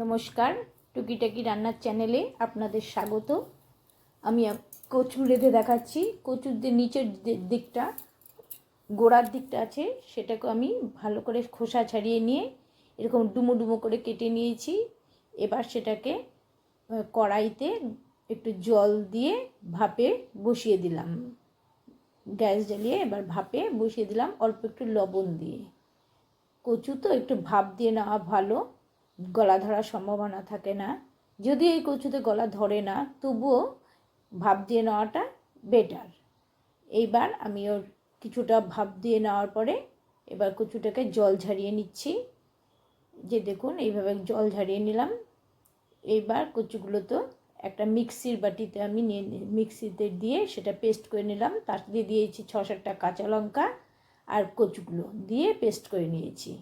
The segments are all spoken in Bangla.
নমস্কার, টুকিটাকি রান্নার চ্যানেলে আপনাদের স্বাগত। আমি কচু রেঁধে দেখাচ্ছি। কচুর যে নিচের দিকটা, গোড়ার দিকটা আছে, সেটাকে আমি ভালো করে খোসা ছাড়িয়ে নিয়ে এরকম ডুমো ডুমো করে কেটে নিয়েছি। এবার সেটাকে কড়াইতে একটু জল দিয়ে ভাপে বসিয়ে দিলাম। গ্যাস জ্বালিয়ে এবার ভাপে বসিয়ে দিলাম অল্প একটু লবণ দিয়ে। কচু তো একটু ভাপ দিয়ে নেওয়া ভালো, গলা ধরার সম্ভাবনা থাকে না। যদি এই কচুতে গলা ধরে না, তবুও ভাপ দিয়ে নেওয়াটা বেটার। এইবার আমি ওর কিছুটা ভাপ দিয়ে নেওয়ার পরে এবার কচুটাকে জল ঝরিয়ে নিচ্ছি। যে দেখুন এইভাবে জল ঝরিয়ে নিলাম। এইবার কচুগুলো তো একটা মিক্সির বাটিতে আমি মিক্সিতে দিয়ে সেটা পেস্ট করে নিলাম। তার দিয়ে দিয়েছি 6-7টা কাঁচা লঙ্কা আর কচুগুলো দিয়ে পেস্ট করে নিয়েছি।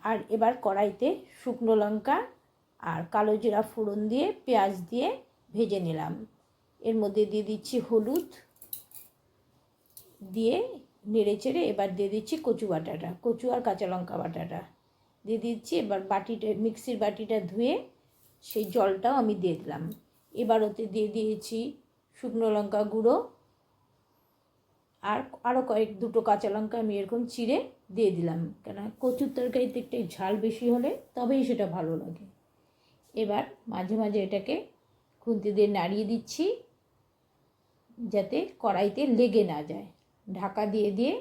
আর এবার কড়াইতে শুকনো লঙ্কা আর কালো জিরা ফোড়ন দিয়ে পেঁয়াজ দিয়ে ভেজে নিলাম। এর মধ্যে দিয়ে দিচ্ছি হলুদ, দিয়ে নেড়ে চেড়ে এবার দিয়ে দিচ্ছি কচু বাটাটা, কচু আর কাঁচা লঙ্কা বাটাটা দিয়ে দিচ্ছি। এবার বাটিটা, মিক্সির বাটিটা ধুয়ে সেই জলটাও আমি দিয়ে দিলাম। এবার ওতে দিয়ে দিয়েছি শুকনো লঙ্কা গুঁড়ো আর আরও দুটো কাঁচা লঙ্কা আমি এরকম চিড়ে দিয়ে দিলাম, কেন কচুর তরকারিতে একটু ঝাল বেশি হলে তবেই সেটা ভালো লাগে। এবার মাঝে মাঝে এটাকে খুন্তি দিয়ে নাড়িয়ে দিচ্ছি যাতে কড়াইতে লেগে না যায়। ঢাকা দিয়ে দিয়ে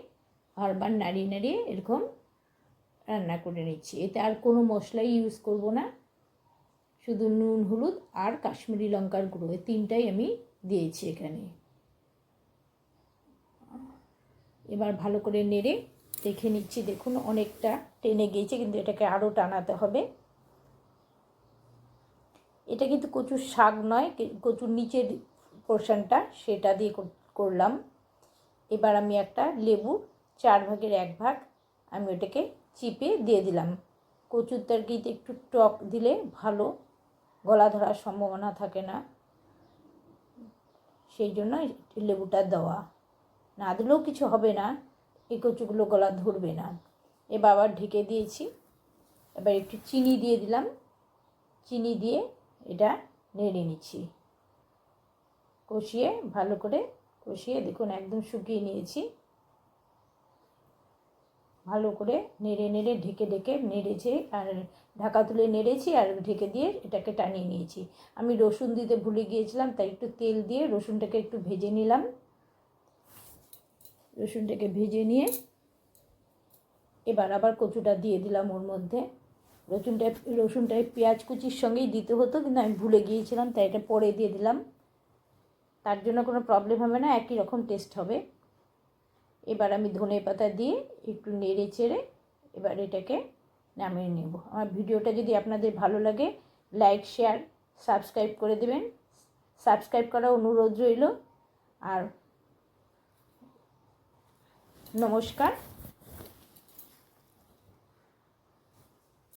বারবার নাড়িয়ে নাড়িয়ে এরকম রান্না করে নিচ্ছি। এতে আর কোনো মশলাই ইউজ করব না, শুধু নুন, হলুদ আর কাশ্মীরি লঙ্কার গুঁড়ো, এই তিনটাই আমি দিয়েছি এখানে। এবার ভালো করে নেড়ে দেখে নিচ্ছি। দেখুন অনেকটা টেনে গিয়েছে, কিন্তু এটাকে আরও টানাতে হবে। এটা কিন্তু কচুর শাক নয়, কচুর নিচের পোর্শনটা সেটা দিয়ে করলাম। এবার আমি একটা লেবুর 4 ভাগের 1 ভাগ আমি ওটাকে চিপে দিয়ে দিলাম। কচুর তরকারিতে একটু টক দিলে ভালো, গলা ধরার সম্ভাবনা থাকে না, সেই জন্য লেবুটা দেওয়া। না দিলেও কিছু হবে না, এই কচুগুলো গলা ধরবে না। এবার আবার ঢেকে দিয়েছি। এবার একটু চিনি দিয়ে দিলাম। চিনি দিয়ে এটা নেড়ে নিচ্ছি, কষিয়ে ভালো করে কষিয়ে দেখুন একদম শুকিয়ে নিয়েছি। ভালো করে নেড়ে নেড়ে ঢেকে ঢেকে নেড়েছে, আর ঢাকা তুলে নেড়েছি আর ঢেকে দিয়ে এটাকে টানিয়ে নিয়েছি। আমি রসুন দিতে ভুলে গিয়েছিলাম, তাই একটু তেল দিয়ে রসুনটাকে একটু ভেজে নিলাম। রসুনটাকে ভেজে নিয়ে এবার আবার কচুটা দিয়ে দিলাম ওর মধ্যে। রসুনটায় পেঁয়াজ কুচির সঙ্গেই দিতে হতো, কিন্তু আমি ভুলে গিয়েছিলাম, তাই এটা পরে দিয়ে দিলাম। তার জন্য কোনো প্রবলেম হবে না, একই রকম টেস্ট হবে। এবার আমি ধনে পাতা দিয়ে একটু নেড়ে চেড়ে এবার এটাকে নামিয়ে নেব। আমার ভিডিওটা যদি আপনাদের ভালো লাগে, লাইক, শেয়ার, সাবস্ক্রাইব করে দেবেন। সাবস্ক্রাইব করার অনুরোধ রইল। আর নমস্কার।